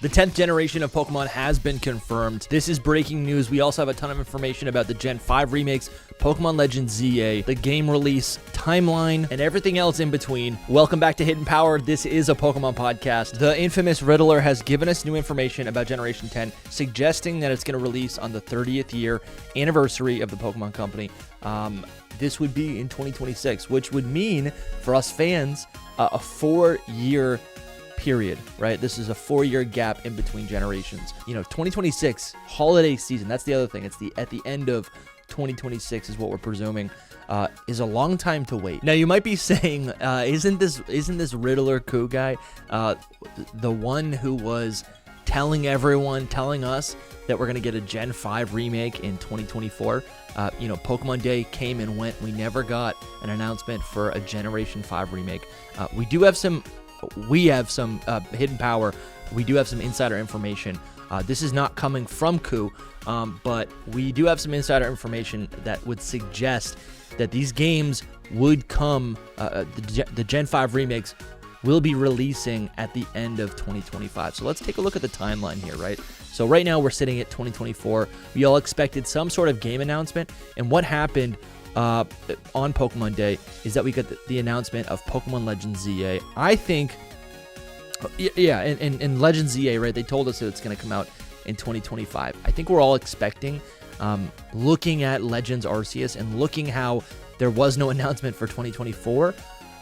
The 10th generation of Pokemon has been confirmed. This is breaking news. We also have a ton of information about the Gen 5 remakes, Pokemon Legends ZA, the game release timeline, and everything else in between. Welcome back to Hidden Power. This is a Pokemon podcast. The infamous Riddler has given us new information about Generation 10, suggesting that it's going to release on the 30th year anniversary of the Pokemon Company. This would be in 2026, which would mean for us fans, a 4-year period, right? This is a 4-year gap in between generations. 2026 holiday season. That's the other thing. It's at the end of 2026 is what we're presuming. Is a long time to wait. Now you might be saying, isn't this Riddler coup guy the one who was telling us that we're gonna get a Gen 5 remake in 2024? Pokemon Day came and went. We never got an announcement for a Generation 5 remake. We have some hidden power. We do have some insider information. This is not coming from Coup, but we do have some insider information that would suggest that these games would come, the Gen 5 remakes will be releasing at the end of 2025. So let's take a look at the timeline here, right? So right now we're sitting at 2024. We all expected some sort of game announcement, and what happened on Pokemon Day is that we got the announcement of Pokemon Legends ZA. I think, in Legends ZA, right, they told us that it's going to come out in 2025. I think we're all expecting, looking at Legends Arceus and looking how there was no announcement for 2024,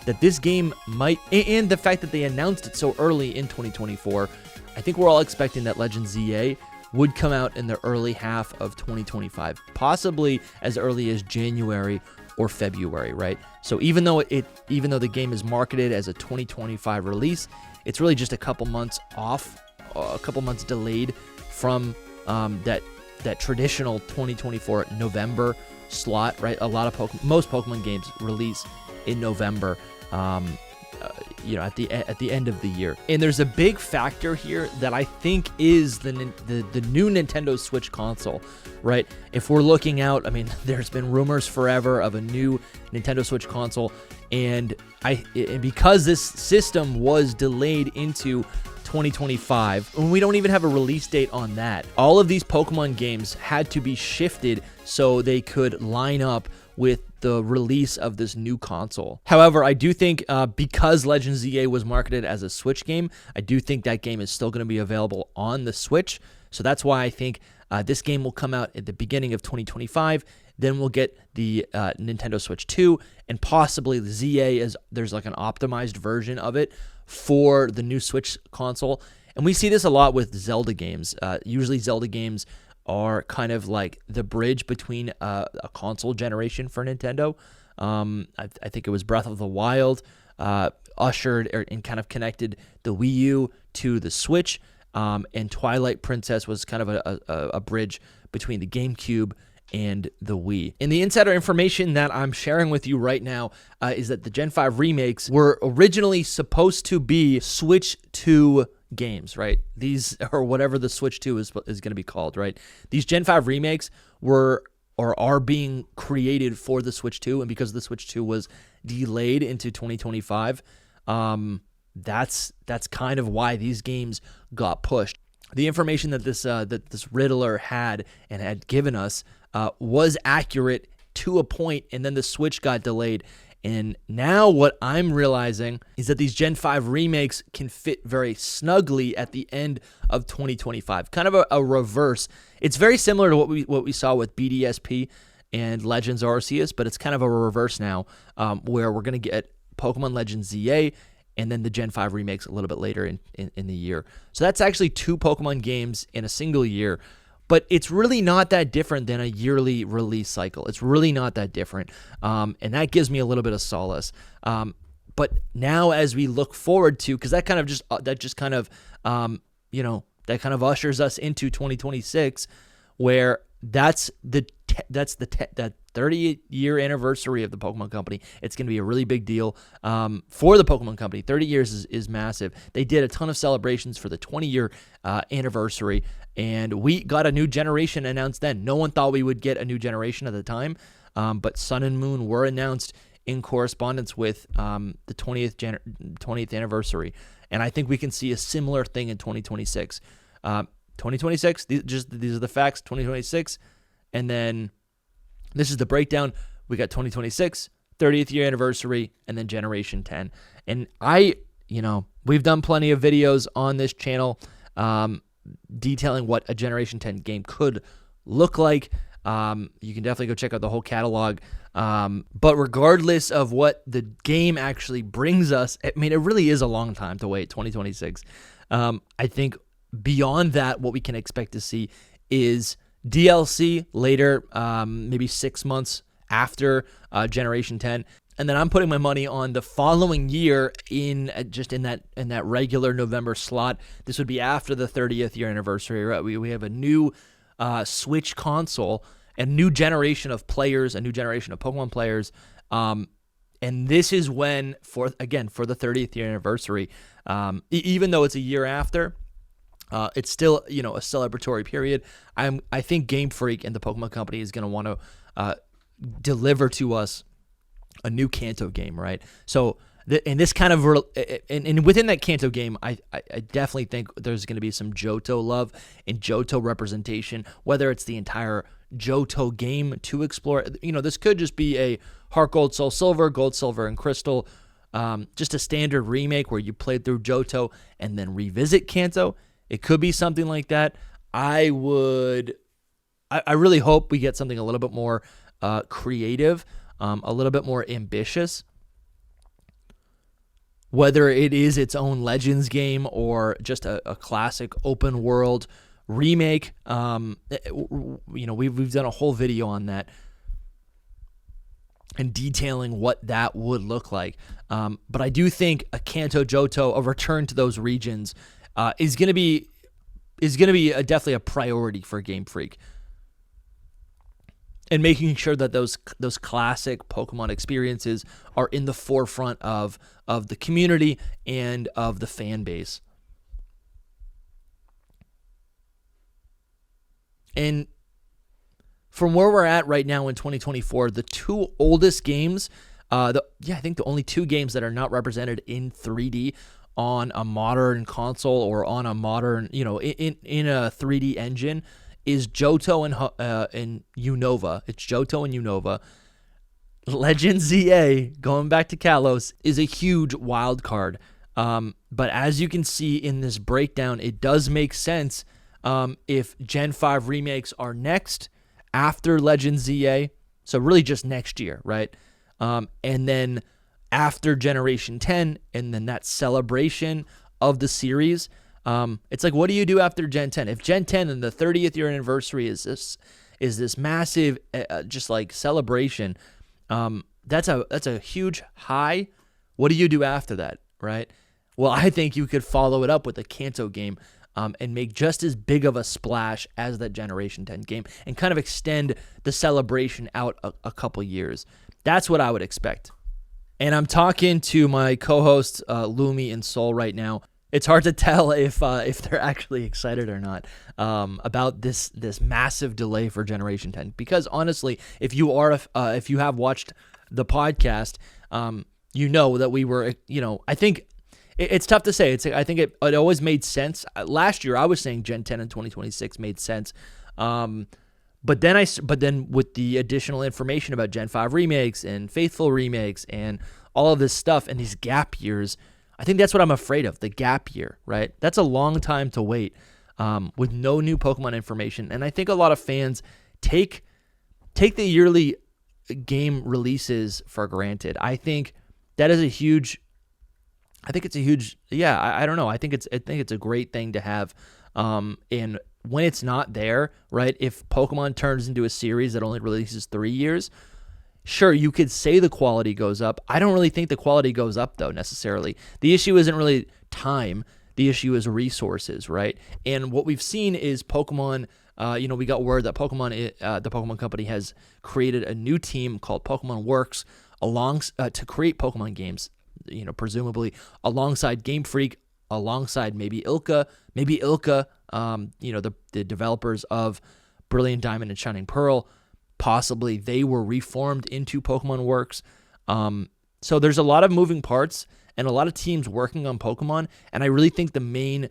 that this game might, and the fact that they announced it so early in 2024, I think we're all expecting that Legends ZA would come out in the early half of 2025, possibly as early as January or February, right? So even though the game is marketed as a 2025 release, it's really just a couple months off, a couple months delayed from that traditional 2024 November slot, right? Most Pokemon games release in November. At the end of the year. And there's a big factor here that I think is the new Nintendo Switch console, right? If we're looking out, there's been rumors forever of a new Nintendo Switch console, and because this system was delayed into 2025, and we don't even have a release date on that, all of these Pokemon games had to be shifted so they could line up with the release of this new console. However, I do think because Legends ZA was marketed as a Switch game, I do think that game is still going to be available on the Switch. So that's why I think this game will come out at the beginning of 2025. Then we'll get the Nintendo Switch 2, and possibly the ZA, there's like an optimized version of it for the new Switch console. And we see this a lot with Zelda games. Usually Zelda games are kind of like the bridge between a console generation for Nintendo. I think it was Breath of the Wild ushered and kind of connected the Wii U to the Switch, and Twilight Princess was kind of a bridge between the GameCube and the Wii. And the insider information that I'm sharing with you right now is that the Gen 5 remakes were originally supposed to be Switch 2 games, right? These, or whatever the Switch 2 is going to be called, right? These Gen 5 remakes are being created for the Switch 2, and because the Switch 2 was delayed into 2025, that's kind of why these games got pushed. The information that this Riddler had given us was accurate to a point, and then the Switch got delayed. And now what I'm realizing is that these Gen 5 remakes can fit very snugly at the end of 2025. Kind of a reverse. It's very similar to what we saw with BDSP and Legends Arceus, but it's kind of a reverse now, where we're going to get Pokemon Legends ZA and then the Gen 5 remakes a little bit later in the year. So that's actually 2 Pokemon games in a single year. But it's really not that different than a yearly release cycle. It's really not that different, and that gives me a little bit of solace. But now, as we look forward to, because that kind of ushers us into 2026, where that's the 30-year anniversary of the Pokemon Company. It's going to be a really big deal for the Pokemon Company. 30 years is massive. They did a ton of celebrations for the 20-year anniversary, and we got a new generation announced then. No one thought we would get a new generation at the time, but Sun and Moon were announced in correspondence with the 20th anniversary. And I think we can see a similar thing in 2026. 2026, these are the facts, 2026. And then this is the breakdown. We got 2026, 30th year anniversary, and then Generation 10. And we've done plenty of videos on this channel detailing what a Generation 10 game could look like. You can definitely go check out the whole catalog. But regardless of what the game actually brings us, it really is a long time to wait, 2026. I think beyond that, what we can expect to see is DLC later, maybe 6 months after Generation 10. And then I'm putting my money on the following year in that regular November slot. This would be after the 30th year anniversary, right? We have a new Switch console, a new generation of players, a new generation of Pokemon players. And this is when, for the 30th year anniversary, even though it's a year after, it's still, a celebratory period. I think Game Freak and the Pokemon Company is going to want to deliver to us a new Kanto game, right? So, and within that Kanto game, I definitely think there's going to be some Johto love and Johto representation, whether it's the entire Johto game to explore. This could just be a Heart Gold, Soul Silver, Gold, Silver, and Crystal, just a standard remake where you played through Johto and then revisit Kanto. It could be something like that. I really hope we get something a little bit more creative, a little bit more ambitious. Whether it is its own Legends game or just a classic open world remake, we've done a whole video on that and detailing what that would look like. But I do think a Kanto Johto, a return to those regions, is going to be definitely a priority for Game Freak. And making sure that those classic Pokemon experiences are in the forefront of the community and of the fan base. And from where we're at right now in 2024, the two oldest games, I think the only two games that are not represented in 3D on a modern console or on a modern, in a 3D engine, is Johto and Unova. It's Johto and Unova. Legend ZA, going back to Kalos, is a huge wild card. But as you can see in this breakdown, it does make sense if Gen 5 remakes are next after Legend ZA. So really just next year, right? And then after Generation 10, and then that celebration of the series. It's like, what do you do after Gen 10? If Gen 10 and the 30th year anniversary is this massive just like celebration, that's a huge high. What do you do after that, right? Well, I think you could follow it up with a Kanto game and make just as big of a splash as that Generation 10 game and kind of extend the celebration out a couple years. That's what I would expect. And I'm talking to my co-hosts, Lumi and Soul, right now. It's hard to tell if they're actually excited or not about this massive delay for Generation 10. Because honestly, if you have watched the podcast, you know that we were, I think it's tough to say. I think it always made sense. Last year, I was saying Gen 10 in 2026 made sense. But then with the additional information about Gen 5 remakes and Faithful remakes and all of this stuff and these gap years, I think that's what I'm afraid of, the gap year, right? That's a long time to wait with no new Pokemon information. And I think a lot of fans take the yearly game releases for granted. I think that is I think it's a great thing to have. And when it's not there, right? If Pokemon turns into a series that only releases 3 years, sure, you could say the quality goes up. I don't really think the quality goes up, though, necessarily. The issue isn't really time. The issue is resources, right? And what we've seen is Pokemon, we got word that the Pokemon Company has created a new team called Pokemon Works to create Pokemon games, presumably alongside Game Freak, alongside maybe Ilka, the developers of Brilliant Diamond and Shining Pearl. Possibly they were reformed into Pokemon Works. So there's a lot of moving parts and a lot of teams working on Pokemon, and I really think the main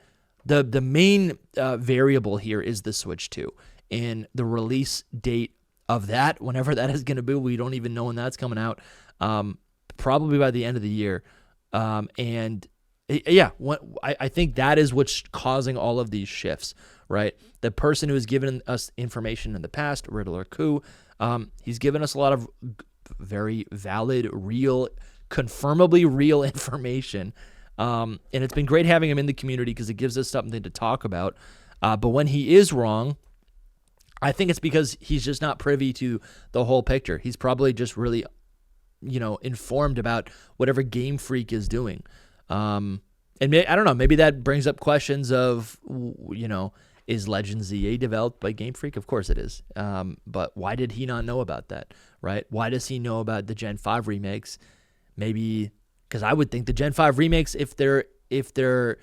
variable here is the Switch 2 and the release date of that, whenever that is going to be. We don't even know when that's coming out. Probably by the end of the year. I think that is what's causing all of these shifts, right? The person who has given us information in the past, Riddler Coup, he's given us a lot of very valid, real, confirmably real information. And it's been great having him in the community because it gives us something to talk about. But when he is wrong, I think it's because he's just not privy to the whole picture. He's probably just really, informed about whatever Game Freak is doing. And I don't know, maybe that brings up questions of, is Legends ZA developed by Game Freak? Of course it is. But why did he not know about that, right? Why does he know about the Gen 5 remakes? Maybe because I would think the Gen 5 remakes, if they're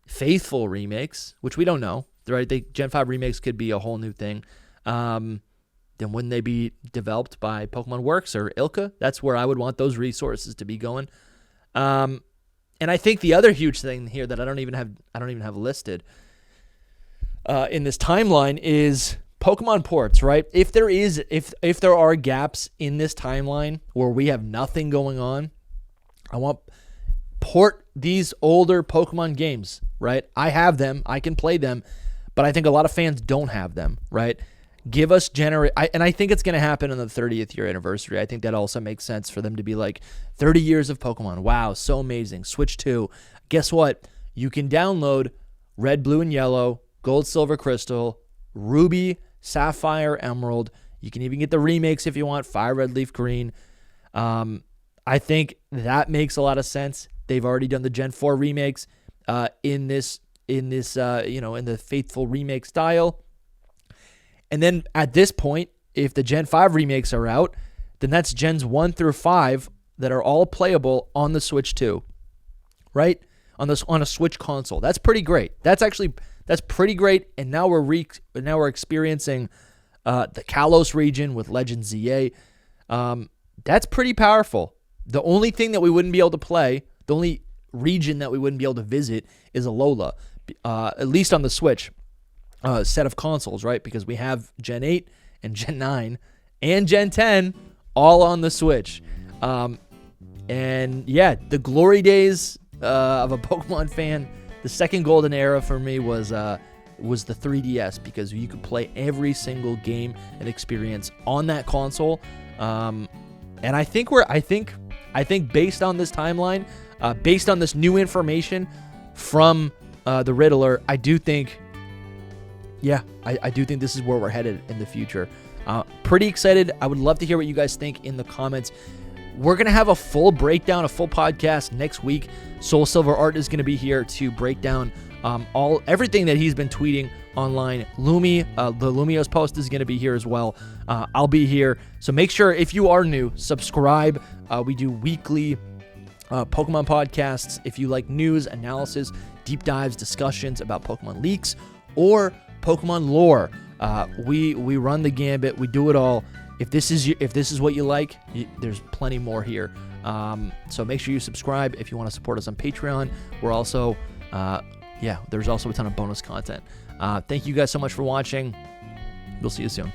faithful remakes, which we don't know, right? The Gen 5 remakes could be a whole new thing. Then wouldn't they be developed by Pokemon Works or Ilka? That's where I would want those resources to be going. And I think the other huge thing here that I don't even have listed in this timeline is Pokemon ports, right? If there are gaps in this timeline where we have nothing going on, I want port these older Pokemon games, right? I have them, I can play them, but I think a lot of fans don't have them, right? Give us and I think it's going to happen on the 30th year anniversary. I think that also makes sense for them to be like 30 years of Pokemon. Wow, so amazing. Switch 2. Guess what? You can download Red, Blue, and Yellow, Gold, Silver, Crystal, Ruby, Sapphire, Emerald. You can even get the remakes if you want, Fire, Red, Leaf, Green. I think that makes a lot of sense. They've already done the Gen 4 remakes in the faithful remake style. And then at this point, if the Gen 5 remakes are out, then that's Gens 1 through 5 that are all playable on the Switch 2, right? On a Switch console. That's pretty great. That's pretty great. And now we're experiencing the Kalos region with Legends ZA. That's pretty powerful. The only thing that we wouldn't be able to play, the only region that we wouldn't be able to visit is Alola, at least on the Switch. Set of consoles, right? Because we have Gen 8 and Gen 9 and Gen 10 all on the Switch. And yeah, the glory days of a Pokemon fan, the second golden era for me was the 3DS, because you could play every single game and experience on that console. And I think based on this timeline, based on this new information from the Riddler, I do think this is where we're headed in the future. Pretty excited. I would love to hear what you guys think in the comments. We're going to have a full breakdown, a full podcast next week. SoulSilverArt is going to be here to break down everything that he's been tweeting online. The LumiosePost is going to be here as well. I'll be here. So make sure, if you are new, subscribe. We do weekly Pokemon podcasts. If you like news, analysis, deep dives, discussions about Pokemon leaks, or Pokemon lore, we run the gambit. We do it all. If this is what you like, there's plenty more here. So make sure you subscribe if you want to support us on Patreon. We're also, there's also a ton of bonus content. Thank you guys so much for watching. We'll see you soon.